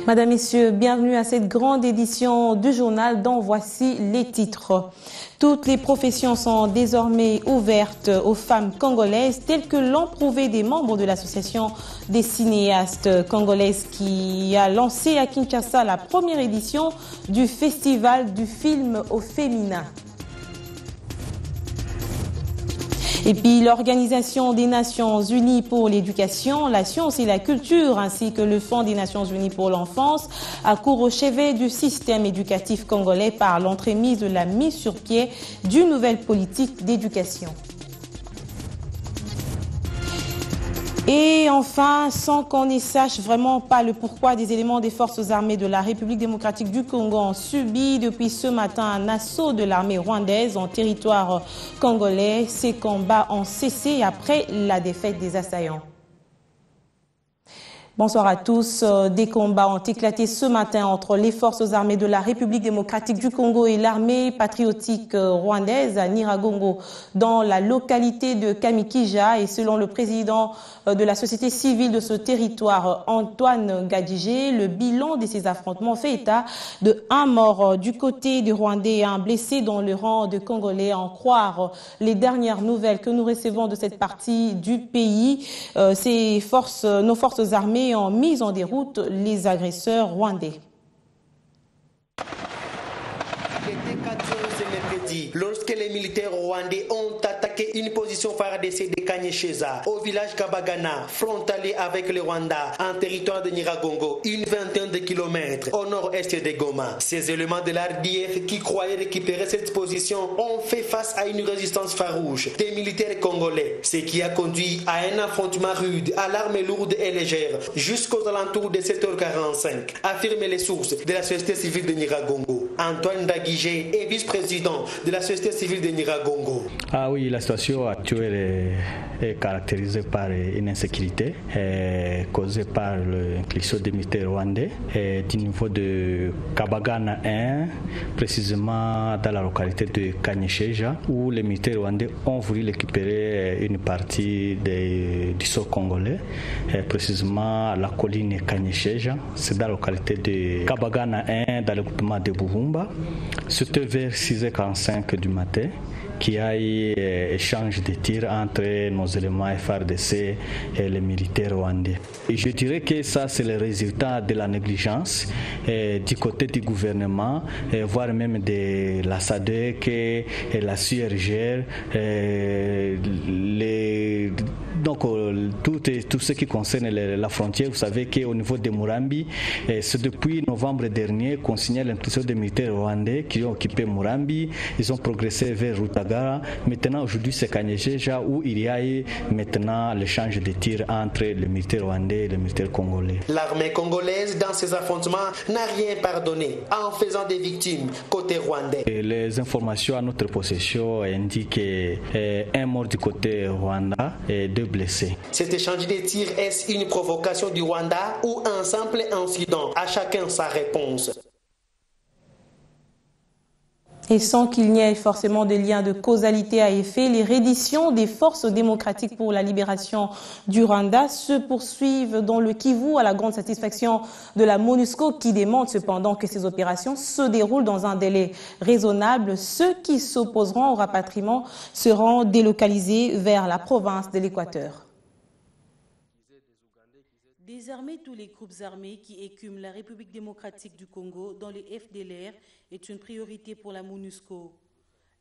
Madame, Messieurs, bienvenue à cette grande édition du journal dont voici les titres. Toutes les professions sont désormais ouvertes aux femmes congolaises, telles que l'ont prouvé des membres de l'association des cinéastes congolaises qui a lancé à Kinshasa la première édition du festival du film au féminin. Et puis l'Organisation des Nations Unies pour l'éducation, la science et la culture, ainsi que le Fonds des Nations Unies pour l'enfance, accourent au chevet du système éducatif congolais par l'entremise de la mise sur pied d'une nouvelle politique d'éducation. Et enfin, sans qu'on ne sache vraiment pas le pourquoi, des éléments des forces armées de la République démocratique du Congo ont subi depuis ce matin un assaut de l'armée rwandaise en territoire congolais. Ces combats ont cessé après la défaite des assaillants. Bonsoir à tous. Des combats ont éclaté ce matin entre les forces armées de la République démocratique du Congo et l'armée patriotique rwandaise à Nyiragongo dans la localité de Kamikija. Et selon le président de la société civile de ce territoire, Antoine Gadjigé, le bilan de ces affrontements fait état de 1 mort du côté du Rwandais et 1 blessé dans le rang de Congolais. En croire les dernières nouvelles que nous recevons de cette partie du pays, nos forces armées ont mis en déroute les agresseurs rwandais. Lorsque les militaires rwandais ont attaqué une position FARDC de Kanyesheza au village Kabagana, frontalier avec le Rwanda, en territoire de Nyiragongo, une vingtaine de kilomètres au nord-est de Goma. Ces éléments de l'RDF qui croyaient récupérer cette position ont fait face à une résistance farouche des militaires congolais, ce qui a conduit à un affrontement rude à l'armée lourde et légère jusqu'aux alentours de 7h45, affirment les sources de la société civile de Nyiragongo. Antoine Gadjigé est vice-président de la société civile de Nyiragongo. Ah oui, la situation actuelle est caractérisée par une insécurité causée par l'inclusion des militaires rwandais du niveau de Kabagana 1, précisément dans la localité de Kanyesheja, où les militaires rwandais ont voulu récupérer une partie du sol congolais, précisément la colline Kanyesheja. C'est dans la localité de Kabagana 1, dans le groupement de Buvumba. C'était vers 6h45 du matin qu'il y a eu échange de tirs entre nos éléments FARDC et les militaires rwandais. Et je dirais que ça, c'est le résultat de la négligence du côté du gouvernement, voire même de la SADC et la CIRGL. Donc, tout ce qui concerne la frontière, vous savez qu'au niveau de Murambi, c'est depuis novembre dernier qu'on signale l'intrusion des militaires rwandais qui ont occupé Murambi. Ils ont progressé vers Rutagara. Maintenant, aujourd'hui, c'est Kanyesheja où il y a eu maintenant l'échange de tirs entre les militaires rwandais et les militaires congolais. L'armée congolaise, dans ces affrontements, n'a rien pardonné en faisant des victimes côté rwandais. Et les informations à notre possession indiquent un mort du côté Rwanda et 2 blessés. Cet échange de tirs, est-ce une provocation du Rwanda ou un simple incident? À chacun sa réponse. Et sans qu'il n'y ait forcément de lien de causalité à effet, les redditions des forces démocratiques pour la libération du Rwanda se poursuivent dans le Kivu à la grande satisfaction de la MONUSCO qui demande cependant que ces opérations se déroulent dans un délai raisonnable. Ceux qui s'opposeront au rapatriement seront délocalisés vers la province de l'Équateur. Désarmer tous les groupes armés qui écument la République démocratique du Congo dans les FDLR est une priorité pour la MONUSCO.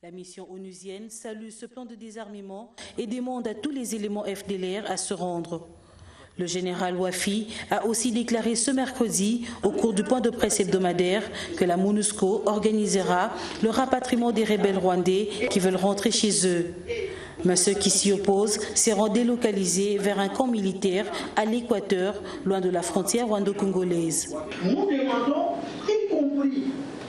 La mission onusienne salue ce plan de désarmement et demande à tous les éléments FDLR à se rendre. Le général Wafi a aussi déclaré ce mercredi, au cours du point de presse hebdomadaire, que la MONUSCO organisera le rapatriement des rebelles rwandais qui veulent rentrer chez eux. Mais ceux qui s'y opposent seront délocalisés vers un camp militaire à l'Équateur, loin de la frontière rwando-congolaise. Nous demandons, y compris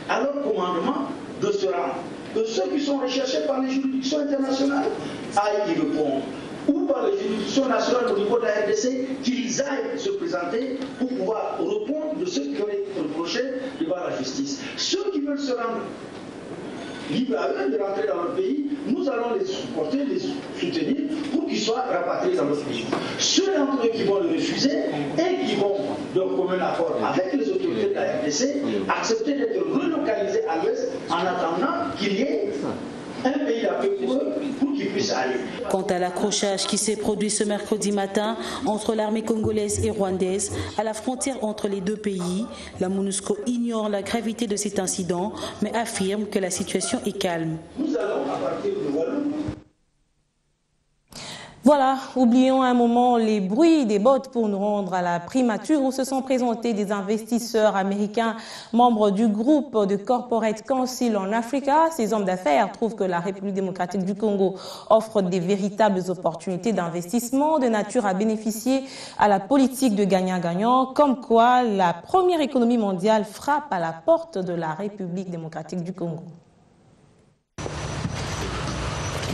à leur commandement, de se rendre. Que ceux qui sont recherchés par les juridictions internationales aillent y répondre. Ou par les juridictions nationales au niveau de la RDC, qu'ils aillent se présenter pour pouvoir répondre de ceux qui ont été reprochés devant la justice. Ceux qui veulent se rendre libres à eux de rentrer dans leur pays, nous allons les supporter, les soutenir pour qu'ils soient rapatriés dans notre pays. Ceux d'entre eux qui vont le refuser et qui vont d'un commun accord avec les autorités de la RDC, accepter d'être relocalisés à l'ouest en attendant qu'il y ait un pays d'appel pour qu'ils puissent aller. Quant à l'accrochage qui s'est produit ce mercredi matin entre l'armée congolaise et rwandaise à la frontière entre les deux pays, la MONUSCO ignore la gravité de cet incident mais affirme que la situation est calme. Nous allons à partir de Wallon. Voilà, oublions un moment les bruits des bottes pour nous rendre à la primature où se sont présentés des investisseurs américains membres du groupe de Corporate Council en Africa. Ces hommes d'affaires trouvent que la République démocratique du Congo offre des véritables opportunités d'investissement de nature à bénéficier à la politique de gagnant-gagnant, comme quoi la première économie mondiale frappe à la porte de la République démocratique du Congo.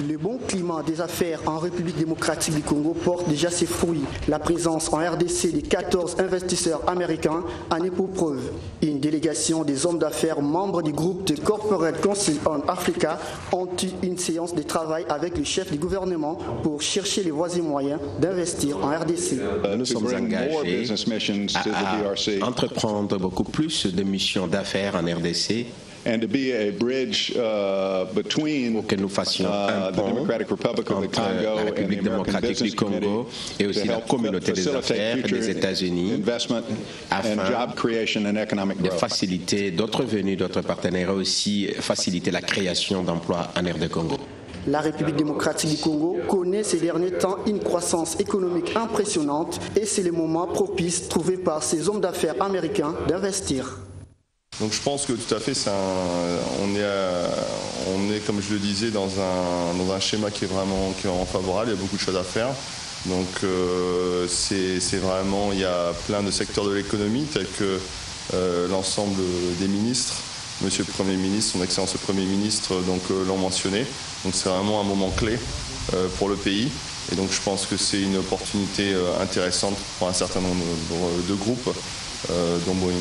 Le bon climat des affaires en République démocratique du Congo porte déjà ses fruits. La présence en RDC des 14 investisseurs américains en est pour preuve. Une délégation des hommes d'affaires membres du groupe de Corporate Council on Africa ont eu une séance de travail avec le chef du gouvernement pour chercher les voies et moyens d'investir en RDC. Nous sommes engagés à entreprendre beaucoup plus de missions d'affaires en RDC. And to be a bridge between pour que nous fassions un pont entre la République démocratique du Congo et aussi la communauté des affaires des États-Unis afin de faciliter d'autres venus, d'autres partenaires et aussi faciliter la création d'emplois en RD Congo. La République démocratique du Congo connaît ces derniers temps une croissance économique impressionnante et c'est le moment propice trouvé par ces hommes d'affaires américains d'investir. Donc je pense que tout à fait, on est, comme je le disais, dans un schéma qui est vraiment favorable. Il y a beaucoup de choses à faire. Donc c'est vraiment, il y a plein de secteurs de l'économie, tels que l'ensemble des ministres. Monsieur le Premier ministre, son Excellence le Premier ministre, l'ont mentionné. Donc c'est vraiment un moment clé pour le pays. Et donc je pense que c'est une opportunité intéressante pour un certain nombre de groupes, dont Boeing.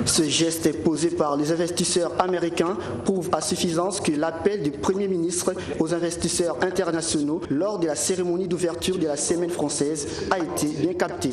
Ce geste posé par les investisseurs américains prouve à suffisance que l'appel du Premier ministre aux investisseurs internationaux lors de la cérémonie d'ouverture de la Semaine française a été bien capté.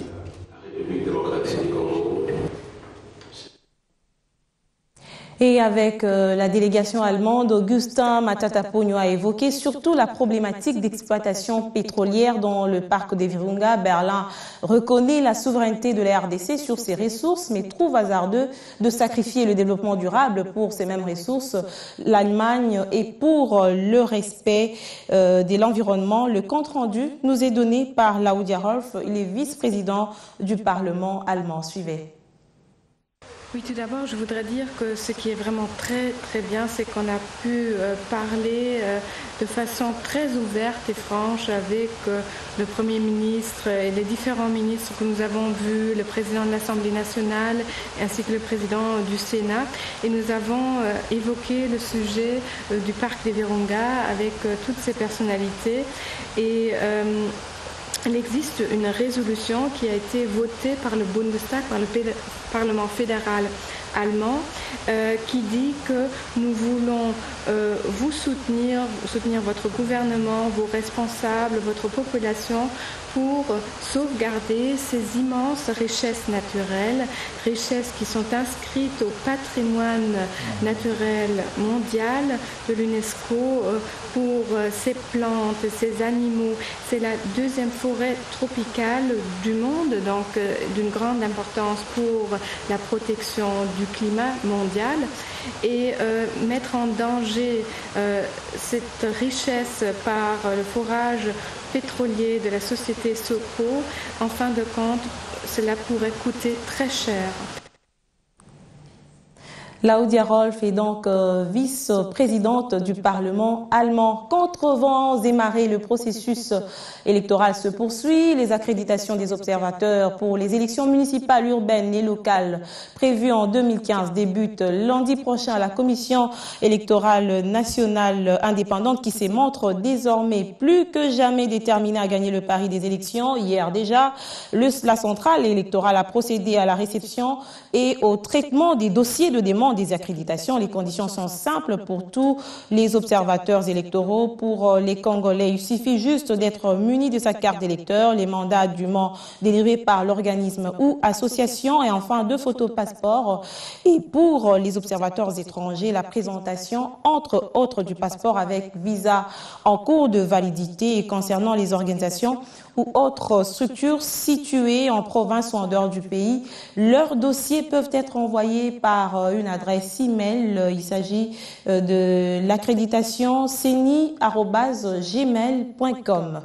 Et avec la délégation allemande, Augustin Matata Pogno a évoqué surtout la problématique d'exploitation pétrolière dans le parc des Virunga. Berlin reconnaît la souveraineté de la RDC sur ses ressources, mais trouve hasardeux de sacrifier le développement durable pour ces mêmes ressources. L'Allemagne et pour le respect de l'environnement. Le compte-rendu nous est donné par Laudia Rolf, il est vice-président du Parlement allemand. Suivez. Oui, tout d'abord, je voudrais dire que ce qui est vraiment très très bien, c'est qu'on a pu parler de façon très ouverte et franche avec le Premier ministre et les différents ministres que nous avons vus, le président de l'Assemblée nationale ainsi que le président du Sénat. Et nous avons évoqué le sujet du parc des Virunga avec toutes ces personnalités. Et il existe une résolution qui a été votée par le Bundestag, par le Parlement fédéral allemand, qui dit que nous voulons vous soutenir votre gouvernement, vos responsables, votre population pour sauvegarder ces immenses richesses naturelles, richesses qui sont inscrites au patrimoine naturel mondial de l'UNESCO pour ces plantes, ces animaux. C'est la deuxième forêt tropicale du monde, donc d'une grande importance pour la protection du climat mondial. Et mettre en danger cette richesse par le forage pétrolier de la société Soco, en fin de compte, cela pourrait coûter très cher. Laudia Rolf est donc vice-présidente du Parlement allemand. Contre vents et marées, le processus électoral se poursuit. Les accréditations des observateurs pour les élections municipales, urbaines et locales prévues en 2015 débutent lundi prochain. La Commission électorale nationale indépendante qui se montre désormais plus que jamais déterminée à gagner le pari des élections. Hier déjà, la centrale électorale a procédé à la réception et au traitement des dossiers de demande plan des accréditations, les conditions sont simples pour tous les observateurs électoraux. Pour les Congolais, il suffit juste d'être muni de sa carte d'électeur, les mandats dûment délivrés par l'organisme ou association et enfin 2 photos passeport. Et pour les observateurs étrangers, la présentation entre autres du passeport avec visa en cours de validité. Et concernant les organisations ou autres structures situées en province ou en dehors du pays, leurs dossiers peuvent être envoyés par une adresse email. Il s'agit de l'accréditation ceni@gmail.com.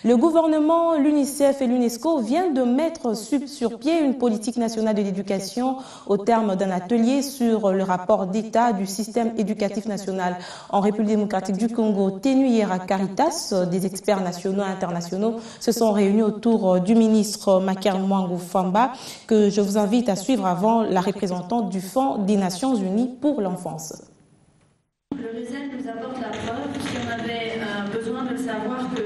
Le gouvernement, l'UNICEF et l'UNESCO viennent de mettre sur pied une politique nationale de l'éducation au terme d'un atelier sur le rapport d'état du système éducatif national en République démocratique du Congo tenu hier à Caritas. Des experts nationaux et internationaux se sont réunis autour du ministre Maker Mwangu Famba, que je vous invite à suivre avant la représentante du Fonds des Nations Unies pour l'enfance. Le RESEL nous apporte la preuve, puisqu'on avait besoin de savoir que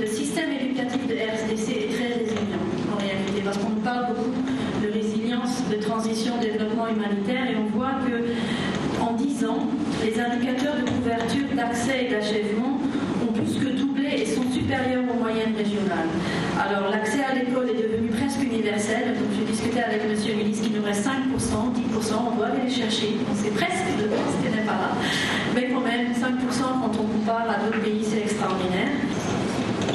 le système éducatif de RDC est très résilient en réalité, parce qu'on nous parle beaucoup de résilience, de transition, développement humanitaire, et on voit que en 10 ans, les indicateurs de couverture, d'accès et d'achèvement ont plus que doublé et sont supérieurs aux moyennes régionales. Alors l'accès à l'école est devenu presque universel, donc j'ai discuté avec M. le ministre qu'il nous reste 5%, 10%, on doit aller les chercher, on sait presque, le reste n'est pas là, mais quand même 5% quand on compare à d'autres pays, c'est extraordinaire.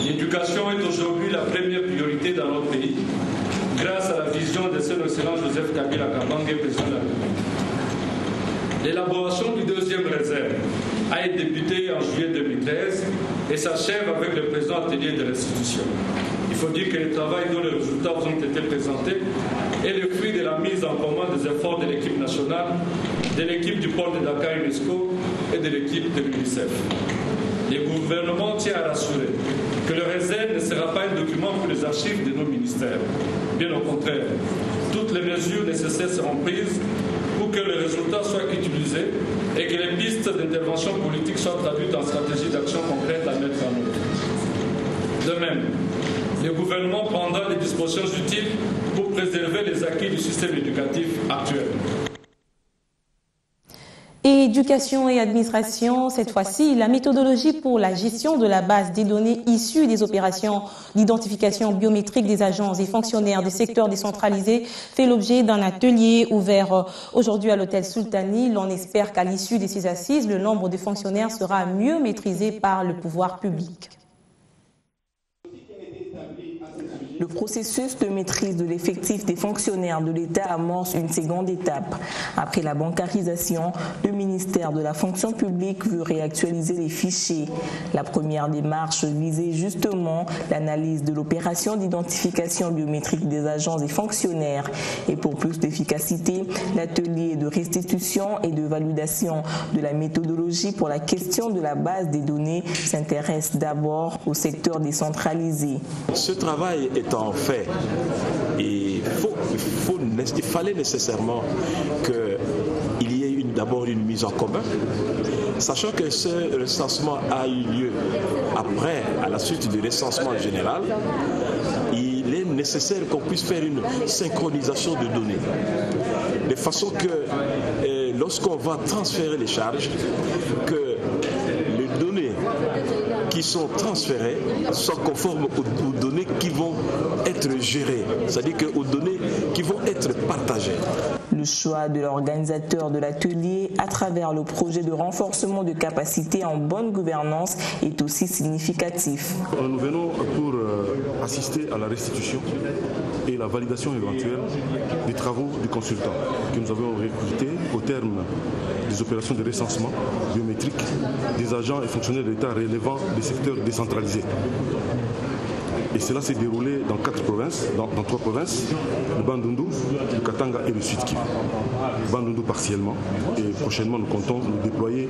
L'éducation est aujourd'hui la première priorité dans notre pays, grâce à la vision de son excellent Joseph Kabila Kabange, président de la République. L'élaboration du deuxième réserve a été débutée en juillet 2013 et s'achève avec le présent atelier de l'institution. Il faut dire que le travail dont les résultats ont été présentés est le fruit de la mise en commun des efforts de l'équipe nationale, de l'équipe du pôle de Dakar UNESCO et de l'équipe de l'UNICEF. Le gouvernement tient à rassurer que le réserve ne sera pas un document pour les archives de nos ministères. Bien au contraire, toutes les mesures nécessaires seront prises pour que les résultats soient utilisés et que les pistes d'intervention politique soient traduites en stratégies d'action concrètes à mettre en œuvre. De même, le gouvernement prendra les dispositions utiles pour préserver les acquis du système éducatif actuel. Éducation et administration, cette fois-ci, la méthodologie pour la gestion de la base des données issues des opérations d'identification biométrique des agents et fonctionnaires des secteurs décentralisés fait l'objet d'un atelier ouvert aujourd'hui à l'hôtel Sultani. L'on espère qu'à l'issue de ces assises, le nombre de fonctionnaires sera mieux maîtrisé par le pouvoir public. Le processus de maîtrise de l'effectif des fonctionnaires de l'État amorce une seconde étape. Après la bancarisation, le ministère de la fonction publique veut réactualiser les fichiers. La première démarche visait justement l'analyse de l'opération d'identification biométrique des agents et fonctionnaires. Et pour plus d'efficacité, l'atelier de restitution et de validation de la méthodologie pour la question de la base des données s'intéresse d'abord au secteur décentralisé. Ce travail étant fait, il fallait nécessairement qu'il y ait d'abord une mise en commun, sachant que ce recensement a eu lieu après, à la suite du recensement général. Il est nécessaire qu'on puisse faire une synchronisation de données, de façon que lorsqu'on va transférer les charges, que les données qui sont transférées soient conformes aux données qui vont être gérées, c'est-à-dire aux données qui vont être partagées. Le choix de l'organisateur de l'atelier à travers le projet de renforcement de capacités en bonne gouvernance est aussi significatif. Nous venons pour assister à la restitution et la validation éventuelle des travaux du consultant que nous avons recruté au terme des opérations de recensement biométrique des agents et fonctionnaires de l'État relevant des secteurs décentralisés. Et cela s'est déroulé dans 4 provinces, dans 3 provinces, le Bandundu, le Katanga et le Sud-Kivu. Bandundu partiellement, et prochainement nous comptons nous déployer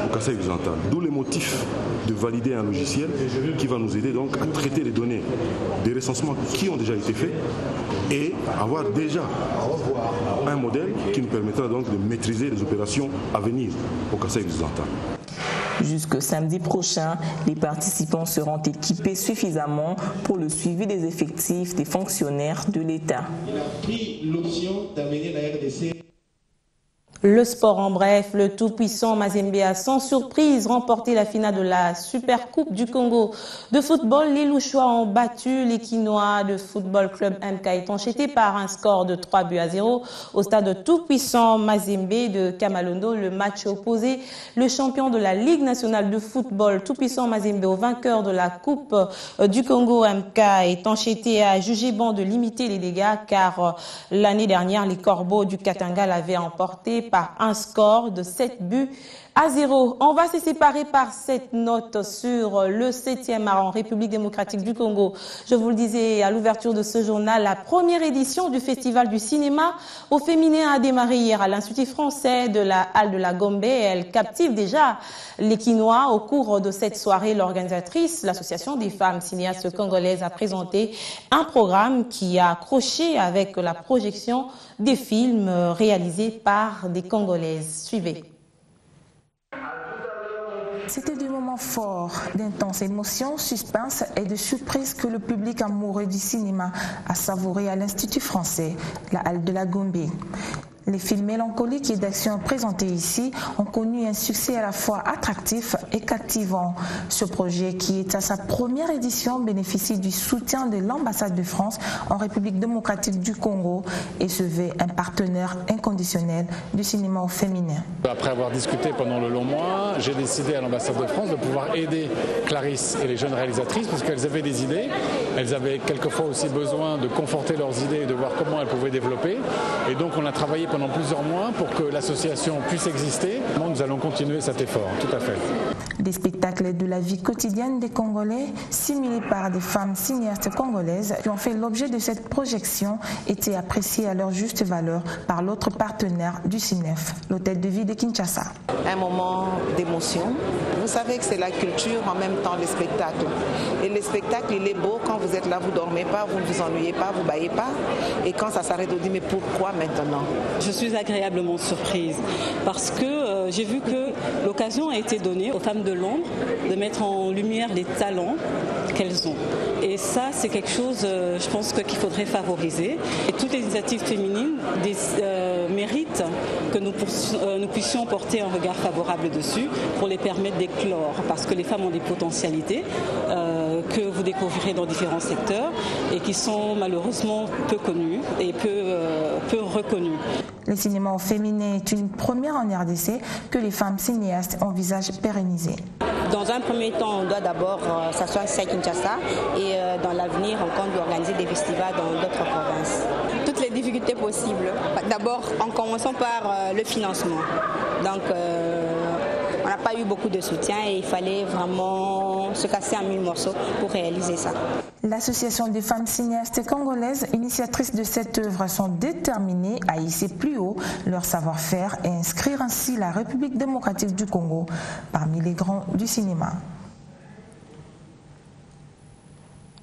au Kasaï-Occidental. D'où le motif de valider un logiciel qui va nous aider donc à traiter les données des recensements qui ont déjà été faits et avoir déjà un modèle qui nous permettra donc de maîtriser les opérations à venir au Kasaï-Occidental. Jusque samedi prochain, les participants seront équipés suffisamment pour le suivi des effectifs des fonctionnaires de l'État. Il a pris l'option d'amener la RDC Le sport en bref, le tout-puissant Mazembe a sans surprise remporté la finale de la Super Coupe du Congo de football. Les Louchois ont battu les Quinois de Football Club MK Étanchété par un score de 3-0 au stade tout-puissant Mazembe de Kamalondo. Le match opposé le champion de la Ligue nationale de football tout-puissant Mazembe au vainqueur de la Coupe du Congo MK Étanchété a jugé bon de limiter les dégâts car l'année dernière les Corbeaux du Katanga l'avaient emporté par un score de 7-0. On va se séparer par cette note sur le 7e art en République démocratique du Congo. Je vous le disais à l'ouverture de ce journal, la première édition du Festival du cinéma au féminin a démarré hier à l'Institut français de la Halle de la Gombe. Elle captive déjà les Quinois. Au cours de cette soirée, l'organisatrice, l'Association des femmes cinéastes congolaises, a présenté un programme qui a accroché avec la projection des films réalisés par des Congolaises. Suivez. C'était des moments forts, d'intenses émotions, suspense et de surprise que le public amoureux du cinéma a savouré à l'Institut français, la Halle de la Gombe. Les films mélancoliques et d'action présentés ici ont connu un succès à la fois attractif et captivant. Ce projet, qui est à sa première édition, bénéficie du soutien de l'ambassade de France en République démocratique du Congo et se veut un partenaire inconditionnel du cinéma au féminin. Après avoir discuté pendant le long mois, j'ai décidé à l'ambassade de France de pouvoir aider Clarisse et les jeunes réalisatrices parce qu'elles avaient des idées. Elles avaient quelquefois aussi besoin de conforter leurs idées et de voir comment elles pouvaient développer. Et donc on a travaillé pendant plusieurs mois pour que l'association puisse exister. Nous allons continuer cet effort, tout à fait. Des spectacles de la vie quotidienne des Congolais, simulés par des femmes cinéastes congolaises qui ont fait l'objet de cette projection, étaient appréciés à leur juste valeur par l'autre partenaire du CINEF, l'hôtel de ville de Kinshasa. Un moment d'émotion. Vous savez que c'est la culture, en même temps le spectacle. Et le spectacle, il est beau. Quand vous êtes là, vous ne dormez pas, vous ne vous ennuyez pas, vous ne baillez pas. Et quand ça s'arrête, on dit mais pourquoi maintenant? Je suis agréablement surprise parce que j'ai vu que l'occasion a été donnée aux femmes de l'ombre de mettre en lumière les talents qu'elles ont. Et ça, c'est quelque chose, je pense, qu'il faudrait favoriser. Et toutes les initiatives féminines méritent que nous puissions porter un regard favorable dessus pour les permettre d'éclore. Parce que les femmes ont des potentialités que vous découvrirez dans différents secteurs et qui sont malheureusement peu connues et peu reconnues. Le cinéma au féminin est une première en RDC que les femmes cinéastes envisagent pérenniser. Dans un premier temps, on doit d'abord s'asseoir à Kinshasa et dans l'avenir, on compte organiser des festivals dans d'autres provinces. Toutes les difficultés possibles. D'abord, en commençant par le financement. Donc, on n'a pas eu beaucoup de soutien et il fallait vraiment se casser en 1000 morceaux pour réaliser ça. L'Association des femmes cinéastes congolaises, initiatrices de cette œuvre, sont déterminées à hisser plus haut leur savoir-faire et inscrire ainsi la République démocratique du Congo parmi les grands du cinéma.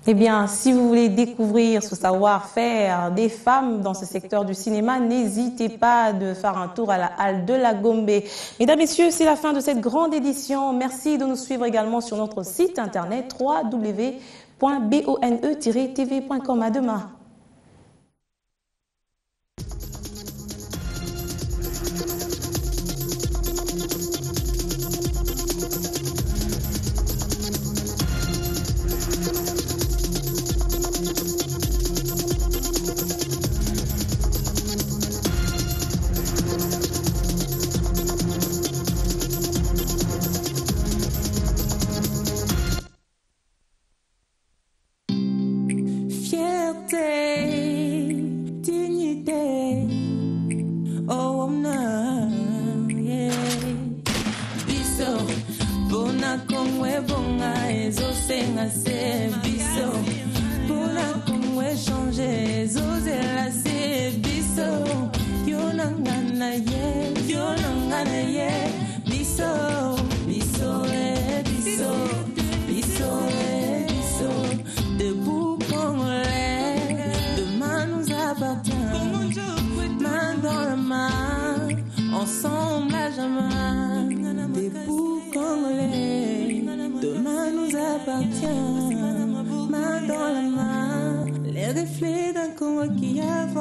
Eh bien, si vous voulez découvrir ce savoir-faire des femmes dans ce secteur du cinéma, n'hésitez pas de faire un tour à la Halle de la Gombe. Mesdames, Messieurs, c'est la fin de cette grande édition. Merci de nous suivre également sur notre site internet www.bone-tv.com. À demain. Dignité, oh na, yeah. Biso, bona kongwe bonga ezo senga se biso, bona kongwe changer ezo zela se biso, yonangana ye, biso, biso biso, biso biso, debout congolais, demain nous appartient. Main dans la main, ensemble à jamais. Debout congolais, demain nous appartient. Main dans la main, les reflets d'un Congo qui avance.